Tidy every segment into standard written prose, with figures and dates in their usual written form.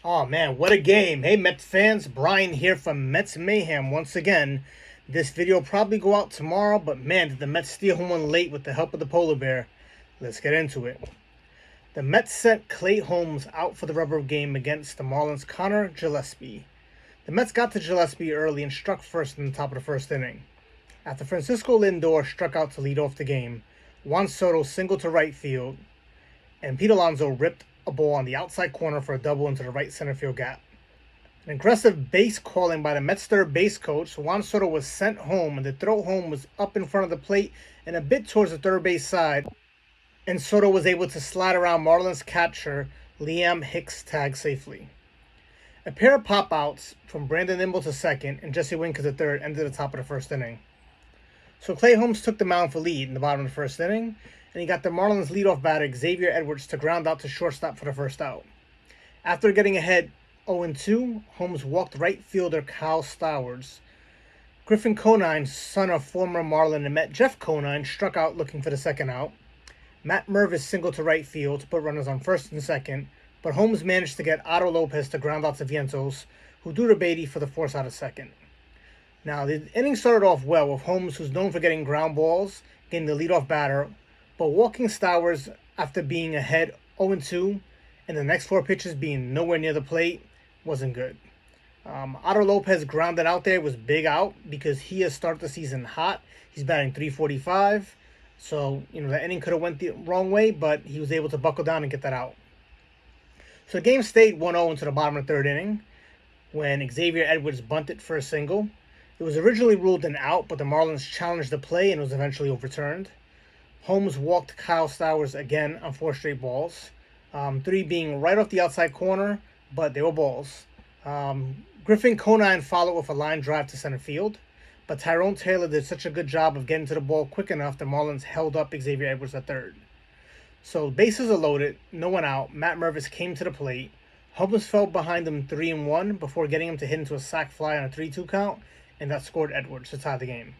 Oh man, what a game. Hey Mets fans, Brian here from Mets Mayhem once again. This video will probably go out tomorrow, but man, did the Mets steal one late with the help of the polar bear. Let's get into it. The Mets sent Clay Holmes out for the rubber game against the Marlins' Connor Gillespie. The Mets got to Gillespie early and struck first in the top of the first inning. After Francisco Lindor struck out to lead off the game, Juan Soto singled to right field, and Pete Alonso ripped a ball on the outside corner for a double into the right center field gap. An aggressive base calling by the Mets third base coach, Juan Soto was sent home, and the throw home was up in front of the plate and a bit towards the third base side, and Soto was able to slide around Marlins catcher Liam Hicks' tag safely. A pair of pop-outs from Brandon Nimble to second and Jesse Winker to third ended the top of the first inning. So Clay Holmes took the mound for lead in the bottom of the first inning, and he got the Marlins leadoff batter Xavier Edwards to ground out to shortstop for the first out. After getting ahead 0-2, Holmes walked right fielder Kyle Stowers. Griffin Conine, son of former Marlin and Met Jeff Conine, struck out looking for the second out. Matt Mervis singled to right field to put runners on first and second, but Holmes managed to get Otto Lopez to ground out to Vientos, who threw to Beatty for the force out of second. Now, the inning started off well with Holmes, who's known for getting ground balls, getting the leadoff batter, but walking Stowers after being ahead 0-2 and the next four pitches being nowhere near the plate wasn't good. Otto Lopez grounded out there was big out because he has started the season hot. He's batting .345, so the inning could have went the wrong way, but he was able to buckle down and get that out. So the game stayed 1-0 into the bottom of the third inning when Xavier Edwards bunted for a single. It was originally ruled an out, but the Marlins challenged the play and was eventually overturned. Holmes walked Kyle Stowers again on 4 straight balls, 3 being right off the outside corner, but they were balls. Griffin Conine followed with a line drive to center field, but Tyrone Taylor did such a good job of getting to the ball quick enough the Marlins held up Xavier Edwards at third. So bases are loaded, no one out. Matt Mervis came to the plate. Holmes fell behind him 3-1 before getting him to hit into a sac fly on a 3-2 count, and that scored Edwards to tie the game.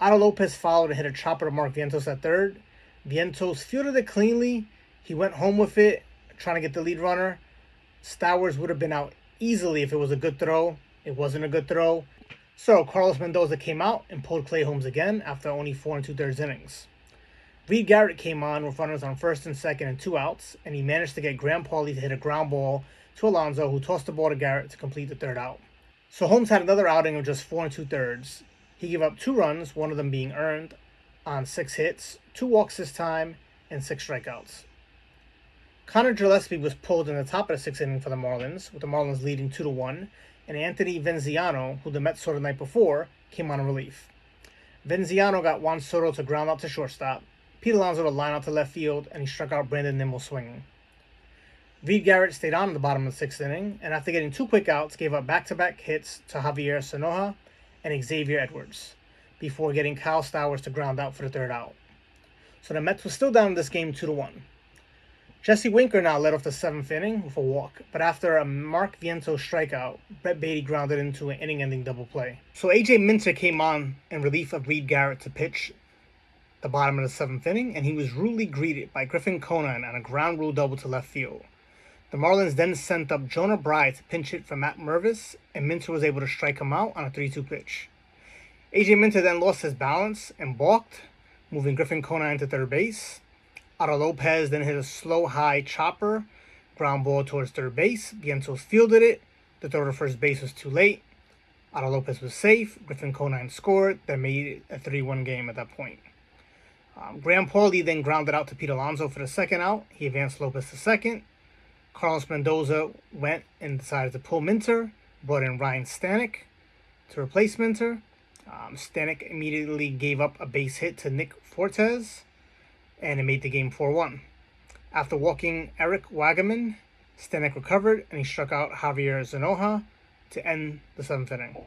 Otto Lopez followed and hit a chopper to Mark Vientos at third. Vientos fielded it cleanly. He went home with it, trying to get the lead runner. Stowers would have been out easily if it was a good throw. It wasn't a good throw. So Carlos Mendoza came out and pulled Clay Holmes again after only 4 2/3 innings. Reed Garrett came on with runners on first and second and 2 outs, and he managed to get Graham Pauley to hit a ground ball to Alonso, who tossed the ball to Garrett to complete the third out. So Holmes had another outing of just 4 2/3. He gave up 2 runs, one of them being earned, on 6 hits, 2 walks this time, and 6 strikeouts. Connor Gillespie was pulled in the top of the 6th inning for the Marlins, with the Marlins leading 2-1, and Anthony Venziano, who the Mets saw the night before, came on in relief. Venziano got Juan Soto to ground out to shortstop, Pete Alonso to line out to left field, and he struck out Brandon Nimble swinging. Reed Garrett stayed on in the bottom of the 6th inning, and after getting 2 quick outs, gave up back-to-back hits to Javier Sanoja and Xavier Edwards, before getting Kyle Stowers to ground out for the third out. So the Mets were still down in this game 2-1. Jesse Winker now led off the 7th inning with a walk, but after a Mark Vientos strikeout, Brett Beatty grounded into an inning-ending double play. So A.J. Minter came on in relief of Reed Garrett to pitch the bottom of the 7th inning, and he was rudely greeted by Griffin Conine on a ground rule double to left field. The Marlins then sent up Jonah Brye to pinch hit for Matt Mervis, and Minter was able to strike him out on a 3-2 pitch. A.J. Minter then lost his balance and balked, moving Griffin Conine to third base. Otto Lopez then hit a slow high chopper, ground ball towards third base. Vientos fielded it. The throw to first base was too late. Otto Lopez was safe. Griffin Conine scored. That made it a 3-1 game at that point. Graham Pauley then grounded out to Pete Alonso for the second out. He advanced Lopez to second. Carlos Mendoza went and decided to pull Minter, brought in Ryan Stanek to replace Minter. Stanek immediately gave up a base hit to Nick Fortes, and it made the game 4-1. After walking Eric Wagaman, Stanek recovered, and he struck out Javier Zanoja to end the 7th inning.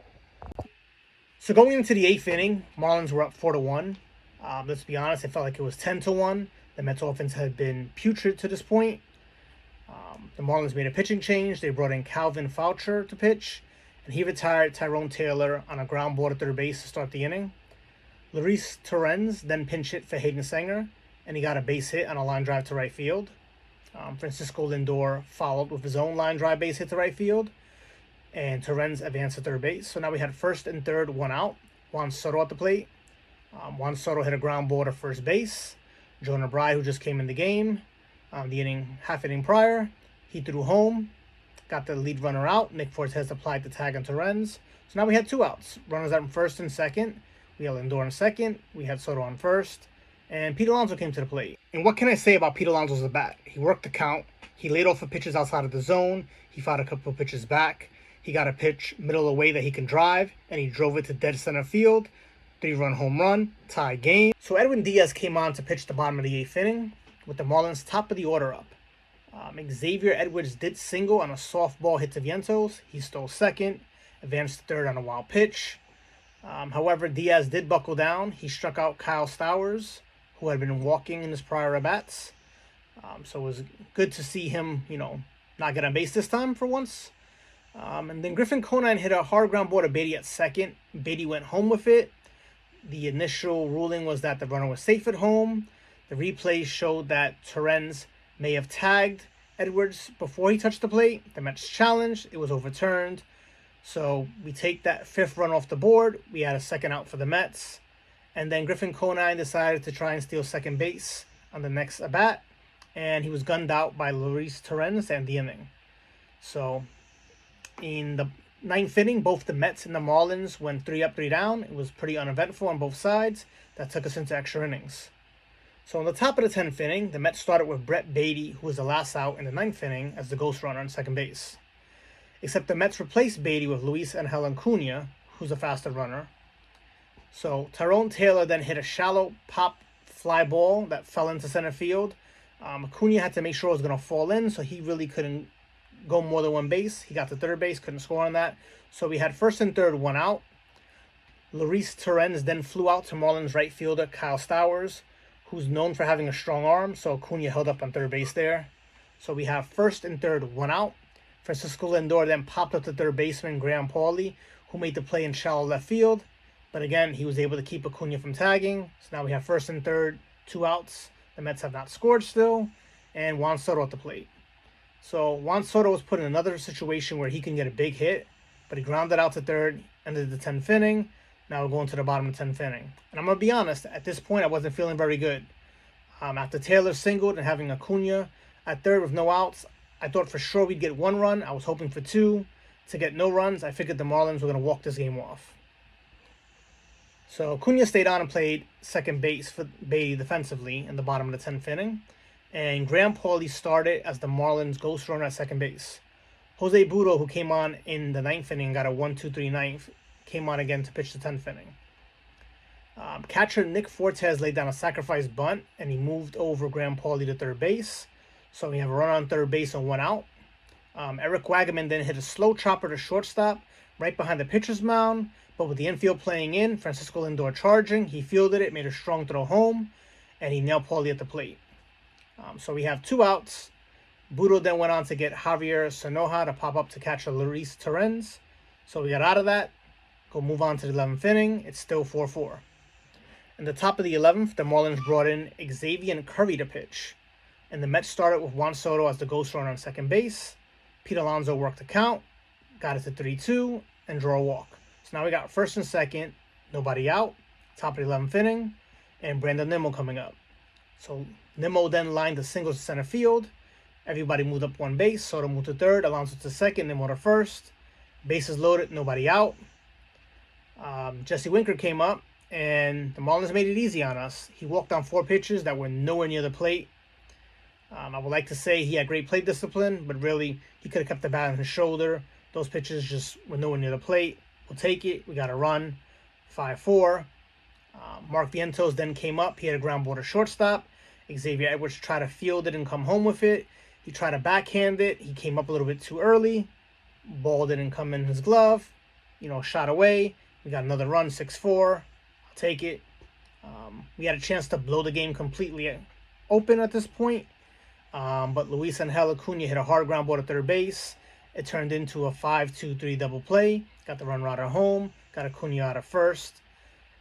So going into the 8th inning, Marlins were up 4-1. Let's be honest, it felt like it was 10-1. The Mets offense had been putrid to this point. The Marlins made a pitching change. They brought in Calvin Foucher to pitch, and he retired Tyrone Taylor on a ground ball to third base to start the inning. Luis Torrens then pinch hit for Hayden Sanger, and he got a base hit on a line drive to right field. Francisco Lindor followed with his own line drive base hit to right field, and Torrens advanced to third base. So now we had first and third, one out. Juan Soto at the plate. Juan Soto hit a ground ball to first base. Jonah Bry, who just came in the game, half inning prior, he threw home, got the lead runner out. Nick Fortes applied the tag on Torrens. So now we had two outs. Runners out in first and second. We had Lindor in second. We had Soto on first. And Pete Alonso came to the plate. And what can I say about Pete Alonso's at bat? He worked the count. He laid off the pitches outside of the zone. He fought a couple of pitches back. He got a pitch middle away that he can drive, and he drove it to dead center field. 3-run home run, tie game. So Edwin Diaz came on to pitch the bottom of the 8th inning with the Marlins top of the order up. Xavier Edwards did single on a softball hit to Vientos. He stole second, advanced to third on a wild pitch. However, Diaz did buckle down. He struck out Kyle Stowers, who had been walking in his prior at-bats. So it was good to see him, not get on base this time for once. And then Griffin Conine hit a hard ground ball to Beatty at second. Beatty went home with it. The initial ruling was that the runner was safe at home. The replays showed that Torrens may have tagged Edwards before he touched the plate. The Mets challenged. It was overturned. So we take that 5th run off the board. We had a second out for the Mets. And then Griffin Conine decided to try and steal second base on the next at-bat. And he was gunned out by Luis Torrens to end the inning. So in the 9th inning, both the Mets and the Marlins went 3 up, 3 down. It was pretty uneventful on both sides. That took us into extra innings. So on the top of the 10th inning, the Mets started with Brett Beatty, who was the last out in the 9th inning, as the ghost runner on second base. Except the Mets replaced Beatty with Luis Angel Acuna, who's a faster runner. So Tyrone Taylor then hit a shallow pop fly ball that fell into center field. Acuna had to make sure it was going to fall in, so he really couldn't go more than one base. He got to third base, couldn't score on that. So we had first and third, one out. Luis Torrens then flew out to Marlins right fielder Kyle Stowers, who's known for having a strong arm, so Acuna held up on third base there. So we have first and third, one out. Francisco Lindor then popped up to third baseman Graham Pauley, who made the play in shallow left field. But again, he was able to keep Acuna from tagging. So now we have first and third, 2 outs. The Mets have not scored still. And Juan Soto at the plate. So Juan Soto was put in another situation where he can get a big hit, but he grounded out to third, ended the 10th inning. Now we're going to the bottom of the 10th inning. And I'm going to be honest, at this point, I wasn't feeling very good. After Taylor singled and having Acuna at third with no outs, I thought for sure we'd get 1 run. I was hoping for 2. To get no runs, I figured the Marlins were going to walk this game off. So Acuna stayed on and played second base for Beatty defensively in the bottom of the 10th inning. And Graham Pauley started as the Marlins ghost runner at second base. Jose Budo, who came on in the 9th inning and got a 1-2-3 9th, came on again to pitch the 10th inning. Catcher Nick Fortes laid down a sacrifice bunt, and he moved over Graham Pauley to third base. So we have a run on third base and 1 out. Eric Wagaman then hit a slow chopper to shortstop right behind the pitcher's mound. But with the infield playing in, Francisco Lindor charging, he fielded it, made a strong throw home, and he nailed Pauley at the plate. So we have 2 outs. Budo then went on to get Javier Sonoja to pop up to catch a Luis Torrens. So we got out of that. Go move on to the 11th inning. It's still 4-4. In the top of the 11th, the Marlins brought in Xavier Curry to pitch. And the Mets started with Juan Soto as the ghost runner on second base. Pete Alonso worked the count, got it to 3-2, and draw a walk. So now we got first and second, nobody out. Top of the 11th inning, and Brandon Nimmo coming up. So Nimmo then lined the singles to center field. Everybody moved up 1 base. Soto moved to third, Alonso to second, Nimmo to first. Bases loaded, nobody out. Jesse Winker came up, and the Marlins made it easy on us. He walked on 4 pitches that were nowhere near the plate. I would like to say he had great plate discipline, but really he could have kept the bat on his shoulder. Those pitches just were nowhere near the plate. We'll take it. We got a run, 5-4. Mark Vientos then came up. He had a ground ball to shortstop. Xavier Edwards tried to field it and come home with it. He tried to backhand it. He came up a little bit too early. Ball didn't come in his glove. Shot away. We got another run, 6-4. I'll take it. We had a chance to blow the game completely open at this point. But Luis Angel Acuna hit a hard ground ball to third base. It turned into a 5-2-3 double play. Got the run runner home. Got Acuna out of first.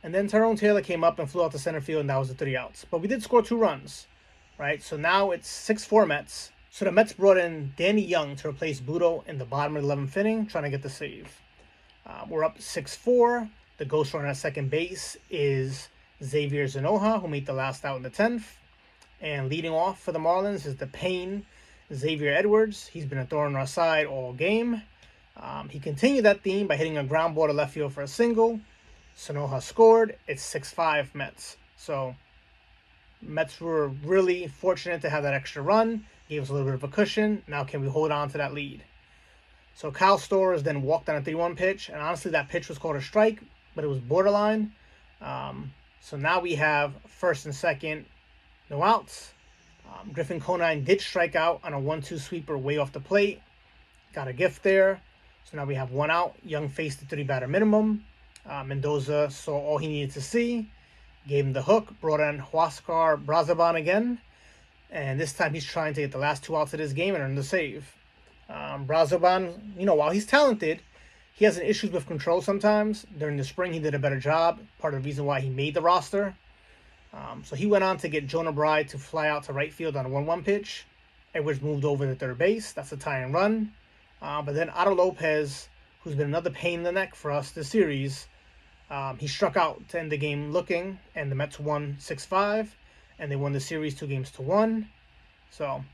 And then Tyrone Taylor came up and flew out to center field, and that was the 3 outs. But we did score 2 runs, right? So now it's 6-4 Mets. So the Mets brought in Danny Young to replace Budo in the bottom of the 11th inning, trying to get the save. We're up 6-4. The ghost runner at second base is Xavier Zanoja, who made the last out in the 10th. And leading off for the Marlins is the Pain, Xavier Edwards. He's been a thorn in our side all game. He continued that theme by hitting a ground ball to left field for a single. Zanoja scored. It's 6-5 Mets. So Mets were really fortunate to have that extra run. Gave us a little bit of a cushion. Now can we hold on to that lead? So Kyle Storrs then walked on a 3-1 pitch. And honestly, that pitch was called a strike, but it was borderline. So now we have first and second, no outs. Griffin Conine did strike out on a 1-2 sweeper way off the plate. Got a gift there. So now we have one out. Young faced the 3-batter minimum. Mendoza saw all he needed to see. Gave him the hook. Brought in Huascar Brazaban again. And this time he's trying to get the last 2 outs of this game and earn the save. Brazaban, while he's talented, he has issues with control sometimes. During the spring, he did a better job. Part of the reason why he made the roster. So he went on to get Jonah Bride to fly out to right field on a 1-1 pitch. Edwards moved over to third base. That's a tie and run. But then Otto Lopez, who's been another pain in the neck for us this series, he struck out to end the game looking, and the Mets won 6-5, and they won the series 2-1. So,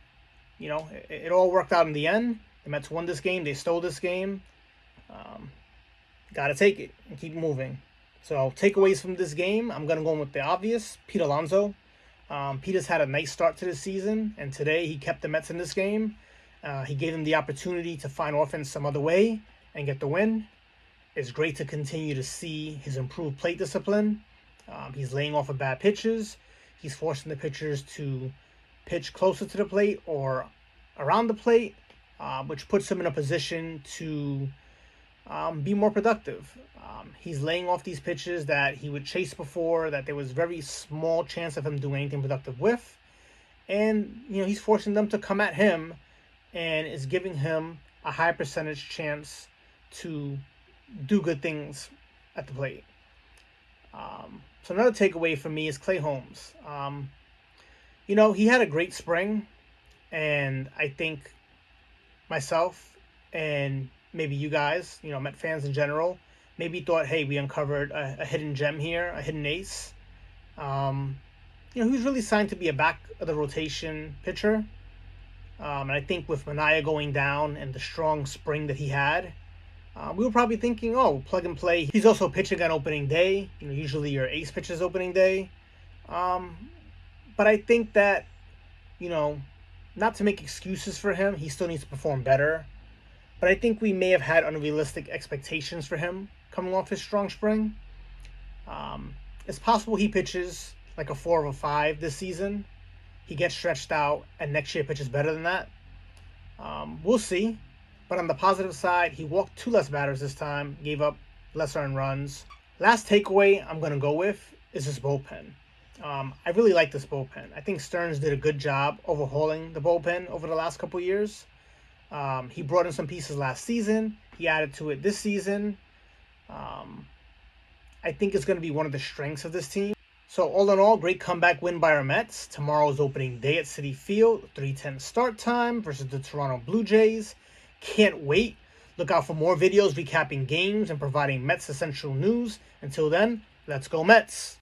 it all worked out in the end. The Mets won this game. They stole this game. Got to take it and keep moving. So takeaways from this game, I'm going to go with the obvious. Pete Alonso. Peter's had a nice start to the season, and today he kept the Mets in this game. He gave them the opportunity to find offense some other way and get the win. It's great to continue to see his improved plate discipline. He's laying off of bad pitches. He's forcing the pitchers to pitch closer to the plate or around the plate, which puts him in a position to be more productive. He's laying off these pitches that he would chase before, that there was very small chance of him doing anything productive with. And, he's forcing them to come at him and is giving him a high percentage chance to do good things at the plate. So another takeaway for me is Clay Holmes. He had a great spring, and I think myself and maybe you guys, Met fans in general, maybe thought, hey, we uncovered a hidden gem here, a hidden ace. He was really signed to be a back of the rotation pitcher. And I think with Manaea going down and the strong spring that he had, we were probably thinking, oh, plug and play. He's also pitching on opening day. Usually your ace pitches opening day. But I think that, not to make excuses for him, he still needs to perform better. But I think we may have had unrealistic expectations for him coming off his strong spring. It's possible he pitches like a 4 of a 5 this season. He gets stretched out, and next year pitches better than that. We'll see. But on the positive side, he walked 2 less batters this time, gave up less earned runs. Last takeaway I'm going to go with is this bullpen. I really like this bullpen. I think Stearns did a good job overhauling the bullpen over the last couple years. He brought in some pieces last season. He added to it this season. I think it's going to be one of the strengths of this team. So all in all, great comeback win by our Mets. Tomorrow's opening day at Citi Field, 3:10 start time versus the Toronto Blue Jays. Can't wait. Look out for more videos recapping games and providing Mets essential news. Until then, let's go Mets.